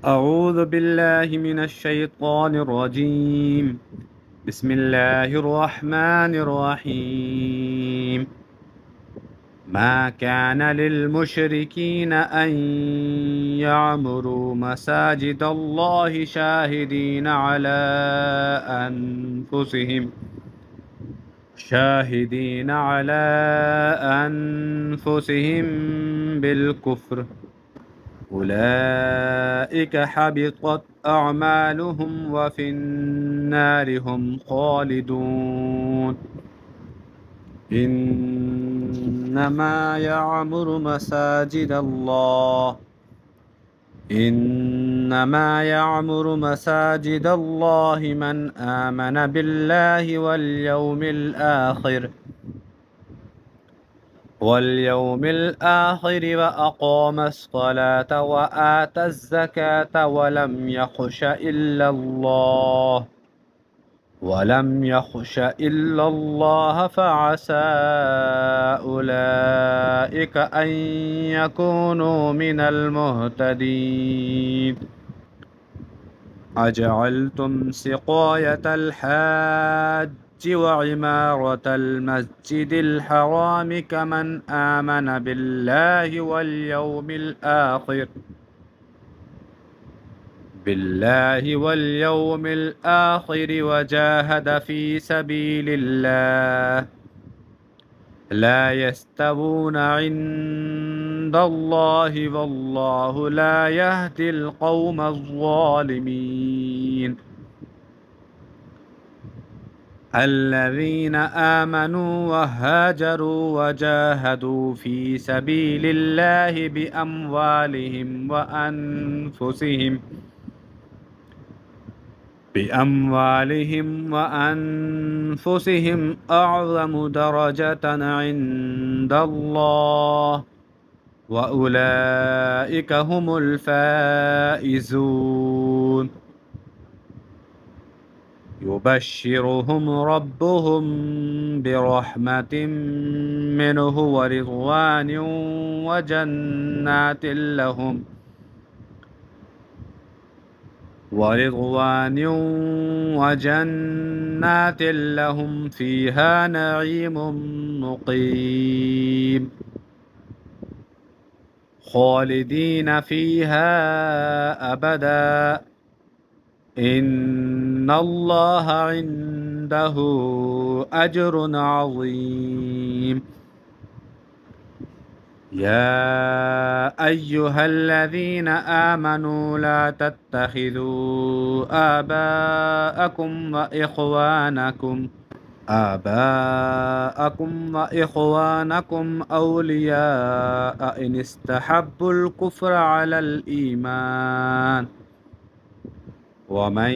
أعوذ بالله من الشيطان الرجيم. بسم الله الرحمن الرحيم. ما كان للمشركين أن يعمروا مساجد الله شاهدين على أنفسهم بالكفر. أولئك حبطت أعمالهم وفي النار هم خالدون. إنما يعمر مساجد الله من آمن بالله واليوم الآخر وأقام الصلاة وآتى الزكاة ولم يخش إلا الله فعسى أولئك أن يكونوا من المهتدين. أجعلتم سقاية الحاج وعمارة المسجد الحرام كمن آمن بالله واليوم الآخر وجاهد في سبيل الله لا يستوون عند الله والله لا يهدي القوم الظالمين. الذين آمنوا وهاجروا وجاهدوا في سبيل الله بأموالهم وأنفسهم أعظم درجة عند الله وأولئك هم الفائزون. يبشرهم ربهم برحمة منه ورضوان وجنات لهم فيها نعيم مقيم خالدين فيها أبدا إن الله عنده أجر عظيم. يا أيها الذين آمنوا لا تتخذوا آباءكم وإخوانكم أولياء إن استحبوا الكفر على الإيمان ومن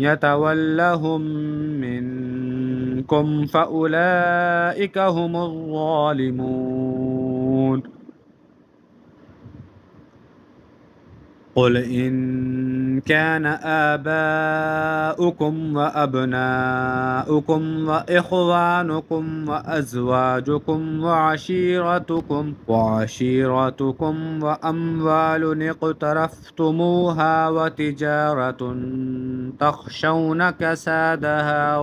يتولهم منكم فأولئك هم الظالمون. قل إن كان آباؤكم وأبناؤكم وإخوانكم وأزواجكم وعشيرتكم وأموال اقترفتموها وتجارة تخشون كسادها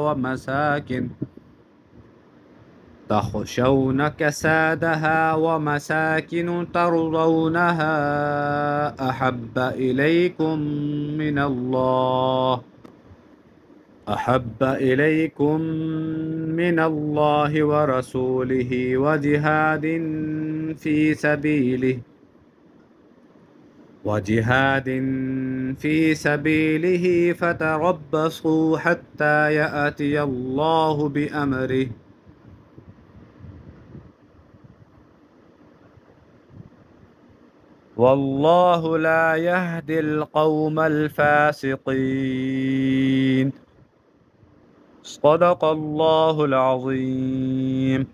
ومساكن ترضونها أحب إليكم من الله ورسوله وجهاد في سبيله فتربصوا حتى يأتي الله بأمره والله لا يهدي القوم الفاسقين. صدق الله العظيم.